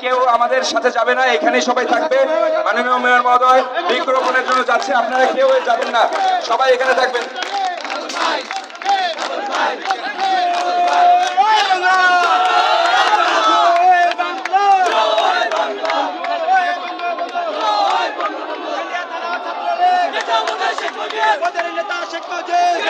কেউ আমাদের সাথে যাবে না, এখানেই সবাই থাকবে। মাননীয় মেয়র মহোদয় বৃক্ষরোপণের জন্য যাচ্ছে, আপনারা কেউ যাবেন না, সবাই এখানে থাকবেন। নেতা শেখ মুজিব,